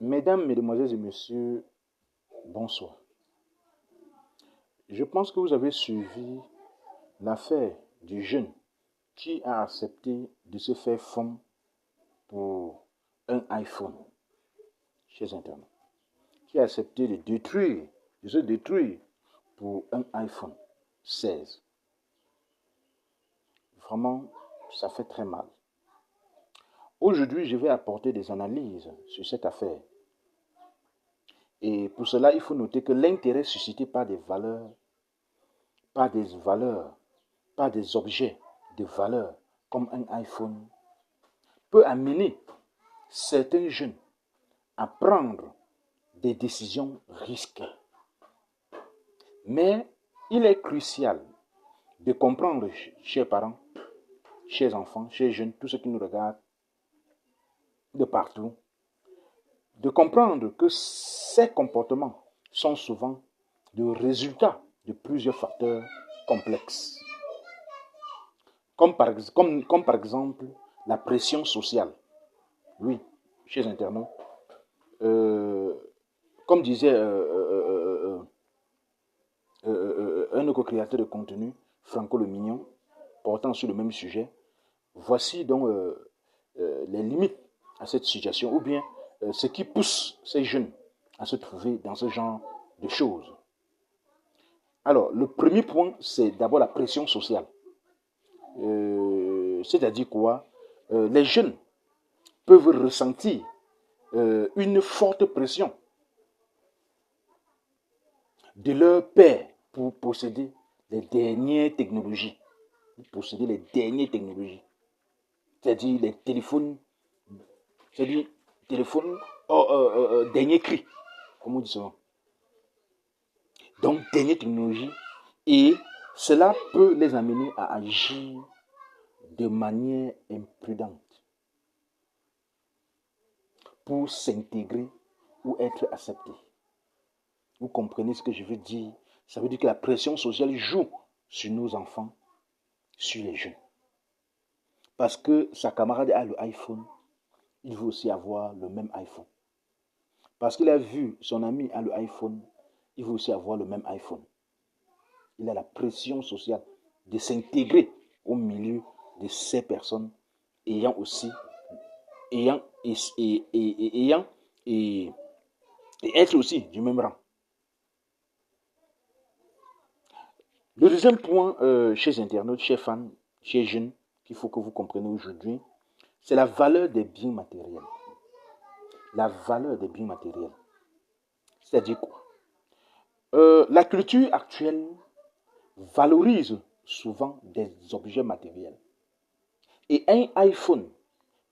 Mesdames, Mesdemoiselles et Messieurs, bonsoir. Je pense que vous avez suivi l'affaire du jeune qui a accepté de se faire femme pour un iPhone chez Internet, qui a accepté de se détruire pour un iPhone 16. Vraiment, ça fait très mal. Aujourd'hui, je vais apporter des analyses sur cette affaire. Et pour cela, il faut noter que l'intérêt suscité par des valeurs, par des objets de valeur comme un iPhone, peut amener certains jeunes à prendre des décisions risquées. Mais il est crucial de comprendre, chers parents, chers enfants, chers jeunes, tous ceux qui nous regardent de partout, de comprendre que ces comportements sont souvent le résultat de plusieurs facteurs complexes. Comme par exemple la pression sociale. Oui, chez internautes. Comme disait un de co-créateurs de contenu, Franco le Mignon, portant sur le même sujet, voici donc les limites à cette situation, ou bien ce qui pousse ces jeunes à se trouver dans ce genre de choses. Alors, le premier point, c'est d'abord la pression sociale. C'est-à-dire quoi? Les jeunes peuvent ressentir une forte pression de leur père pour posséder les dernières technologies. C'est-à-dire les téléphones, dernier cri, comme on dit souvent. Donc, dernière technologie. Et cela peut les amener à agir de manière imprudente pour s'intégrer ou être accepté. Vous comprenez ce que je veux dire? Ça veut dire que la pression sociale joue sur nos enfants, sur les jeunes. Parce que sa camarade a le iPhone, il veut aussi avoir le même iPhone. Parce qu'il a vu son ami a le iPhone, il veut aussi avoir le même iPhone. Il a la pression sociale de s'intégrer au milieu de ces personnes ayant et être aussi du même rang. Le deuxième point chez internautes, chez fans, chez jeunes, qu'il faut que vous compreniez aujourd'hui, c'est la valeur des biens matériels. La valeur des biens matériels. C'est-à-dire quoi? La culture actuelle valorise souvent des objets matériels. Et un iPhone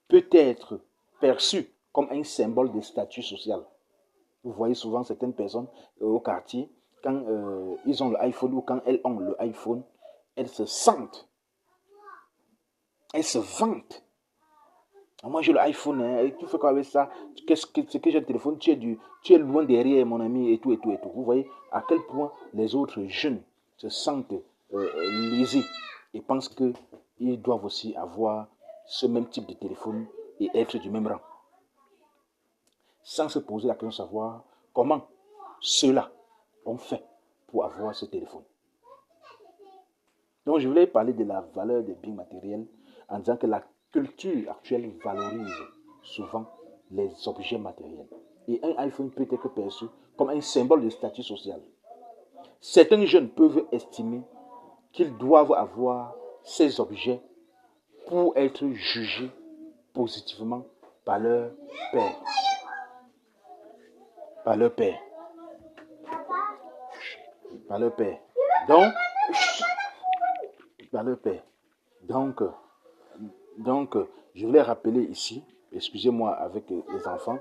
peut être perçu comme un symbole de statut social. Vous voyez souvent certaines personnes au quartier, quand ils ont le iPhone ou quand elles ont le iPhone, elles se sentent, elles se vantent. Moi j'ai le iPhone, hein, tu fais quoi avec ça? C'est que j'ai le téléphone, tu es loin derrière mon ami et tout. Vous voyez à quel point les autres jeunes se sentent lésés et pensent qu'ils doivent aussi avoir ce même type de téléphone et être du même rang. Sans se poser la question de savoir comment ceux-là ont fait pour avoir ce téléphone. Donc je voulais parler de la valeur des biens matériels en disant que la culture actuelle valorise souvent les objets matériels. Et un iPhone peut être perçu comme un symbole de statut social. Certains jeunes peuvent estimer qu'ils doivent avoir ces objets pour être jugés positivement par leur père. Par leur père. Donc, je voulais rappeler ici, excusez-moi avec les enfants,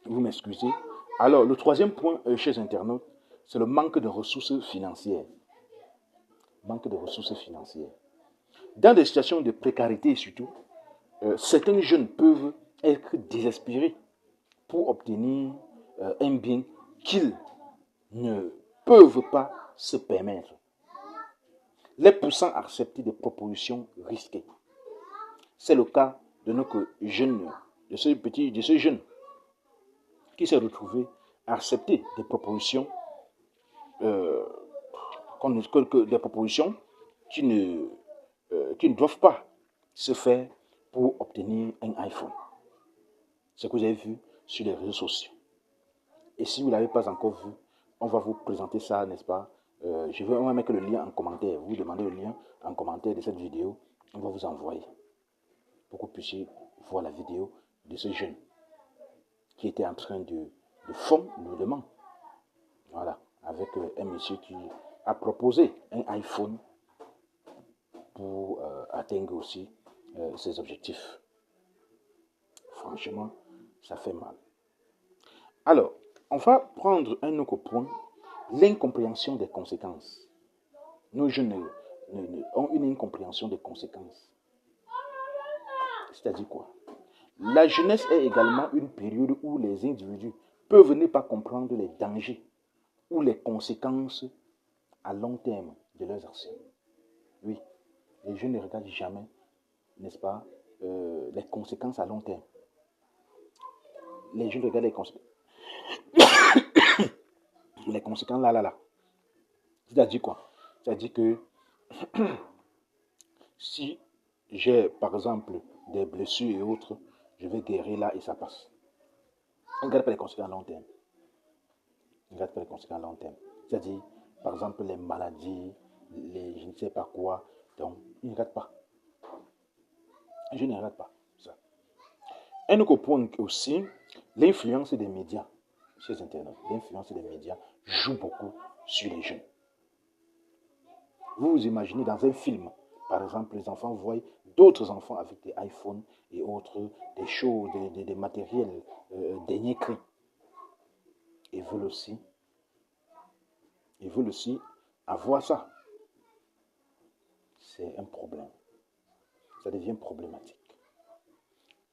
vous m'excusez. Alors, le troisième point chez internautes, c'est le manque de ressources financières. Dans des situations de précarité surtout, certains jeunes peuvent être désespérés pour obtenir un bien qu'ils ne peuvent pas se permettre, les poussant à accepter des propositions risquées. C'est le cas de notre jeune, de ce jeune qui s'est retrouvé à accepter des propositions, des propositions qui ne doivent pas se faire pour obtenir un iPhone. C'est ce que vous avez vu sur les réseaux sociaux. Et si vous ne l'avez pas encore vu, on va vous présenter ça, n'est-ce pas? On va mettre le lien en commentaire. Vous demandez le lien en commentaire de cette vidéo. On va vous envoyer pour que vous puissiez voir la vidéo de ce jeune qui était en train de fondre lourdement. Voilà, avec un monsieur qui a proposé un iPhone pour atteindre aussi ses objectifs. Franchement, ça fait mal. Alors, on va prendre un autre point, l'incompréhension des conséquences. Nos jeunes ont une incompréhension des conséquences. C'est-à-dire quoi? La jeunesse est également une période où les individus peuvent ne pas comprendre les dangers ou les conséquences à long terme de leurs actions. Oui, les jeunes ne regardent jamais, n'est-ce pas, les conséquences à long terme. Les jeunes regardent les conséquences. Les conséquences là. C'est-à-dire quoi? C'est-à-dire que si j'ai, par exemple, des blessures et autres, je vais guérir là et ça passe. On ne regarde pas les conséquences à long terme. On ne regarde pas les conséquences à long terme. C'est-à-dire, par exemple, les maladies, les je ne sais pas quoi. Donc, ils ne regardent pas. Je ne regarde pas ça. Un autre point aussi, l'influence des médias chez Internet. L'influence des médias joue beaucoup sur les jeunes. Vous vous imaginez dans un film, par exemple, les enfants voient d'autres enfants avec des iPhones et autres, des choses, des matériels dernier cri. Ils veulent aussi avoir ça. C'est un problème. Ça devient problématique.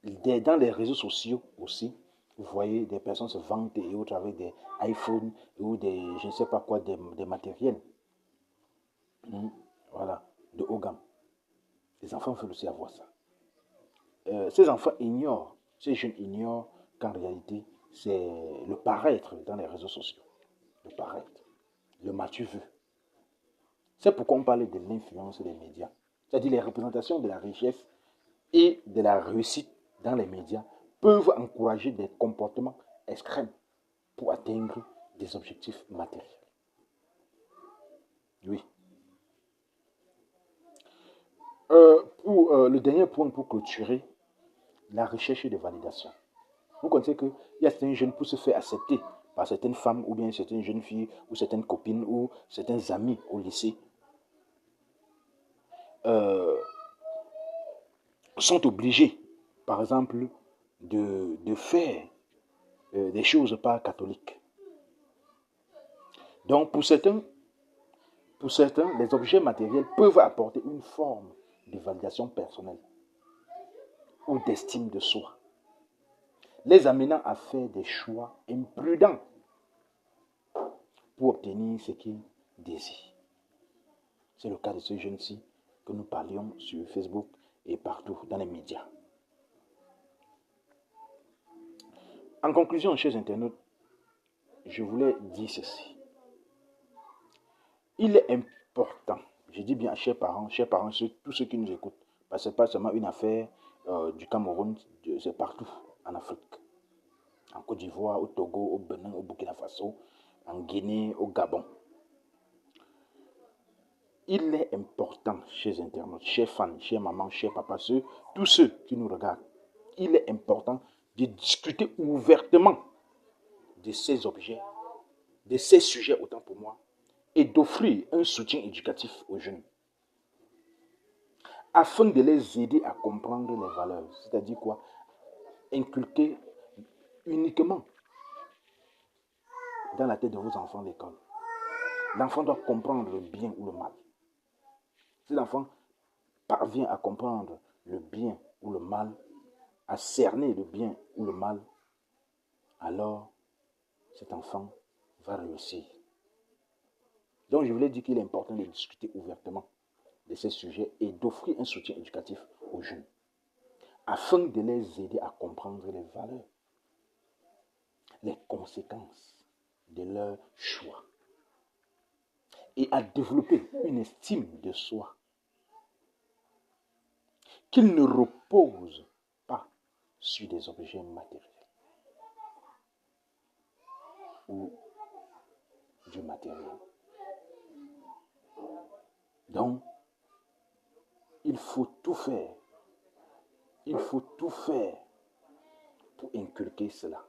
Dans les réseaux sociaux aussi, vous voyez des personnes se vanter et autres avec des iPhones ou des, je ne sais pas quoi, des matériels. Voilà, de haut gamme. Les enfants veulent aussi avoir ça. Ces enfants ignorent, ces jeunes ignorent qu'en réalité, c'est le paraître dans les réseaux sociaux. Le paraître, le m'as-tu vu. C'est pourquoi on parle de l'influence des médias. C'est-à-dire les représentations de la richesse et de la réussite dans les médias peuvent encourager des comportements extrêmes pour atteindre des objectifs matériels. Oui. Pour le dernier point pour clôturer, la recherche de validation. Vous connaissez qu'il y a certains jeunes pour se faire accepter par certaines femmes ou bien certaines jeunes filles ou certaines copines ou certains amis au lycée sont obligés, par exemple, de faire des choses pas catholiques. Donc pour certains, les objets matériels peuvent apporter une forme de validation personnelle ou d'estime de soi, les amenant à faire des choix imprudents pour obtenir ce qu'ils désirent. C'est le cas de ce jeune-ci que nous parlions sur Facebook et partout dans les médias. En conclusion, chers internautes, je voulais dire ceci. Il est important, je dis bien chers parents, tous ceux qui nous écoutent, parce que ce n'est pas seulement une affaire du Cameroun, c'est partout en Afrique. En Côte d'Ivoire, au Togo, au Bénin, au Burkina Faso, en Guinée, au Gabon. Il est important, chers internautes, chers fans, chers mamans, chers papas, tous ceux qui nous regardent, il est important de discuter ouvertement de ces objets, de ces sujets autant pour moi, et d'offrir un soutien éducatif aux jeunes, afin de les aider à comprendre les valeurs. C'est-à-dire quoi? Inculquer uniquement dans la tête de vos enfants l'école. L'enfant doit comprendre le bien ou le mal. Si l'enfant parvient à comprendre le bien ou le mal, à cerner le bien ou le mal, alors cet enfant va réussir. Donc je voulais dire qu'il est important de discuter ouvertement de ces sujets et d'offrir un soutien éducatif aux jeunes, afin de les aider à comprendre les valeurs, les conséquences de leur choix et à développer une estime de soi qu'il ne repose pas sur des objets matériels ou du matériel. Donc, il faut tout faire pour inculquer cela,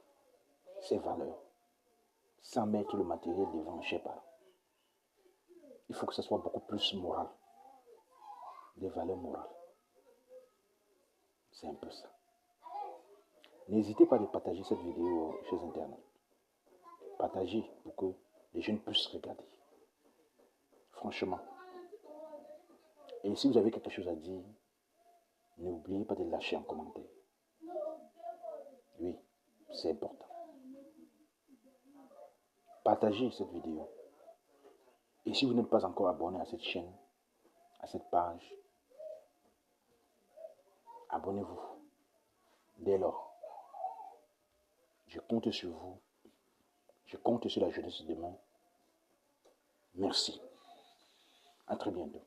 ces valeurs, sans mettre le matériel devant, je ne sais pas. Il faut que ce soit beaucoup plus moral, des valeurs morales. C'est un peu ça. N'hésitez pas à partager cette vidéo chez Internet. Partagez pour que les jeunes puissent regarder. Franchement. Et si vous avez quelque chose à dire, n'oubliez pas de lâcher un commentaire. Oui, c'est important. Partagez cette vidéo. Et si vous n'êtes pas encore abonné à cette chaîne, à cette page, abonnez-vous. Dès lors, je compte sur vous. Je compte sur la jeunesse de demain. Merci. À très bientôt.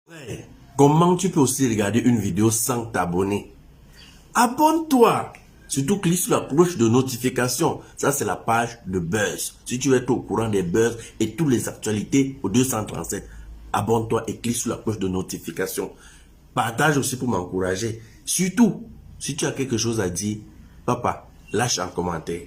Ouais. Comment tu peux aussi regarder une vidéo sans t'abonner? Abonne-toi! Surtout clique sur la cloche de notification. Ça, c'est la page de Buzz. Si tu veux être au courant des buzz et toutes les actualités au 237, abonne-toi et clique sur la cloche de notification. Partage aussi pour m'encourager. Surtout, si tu as quelque chose à dire, papa, lâche un commentaire.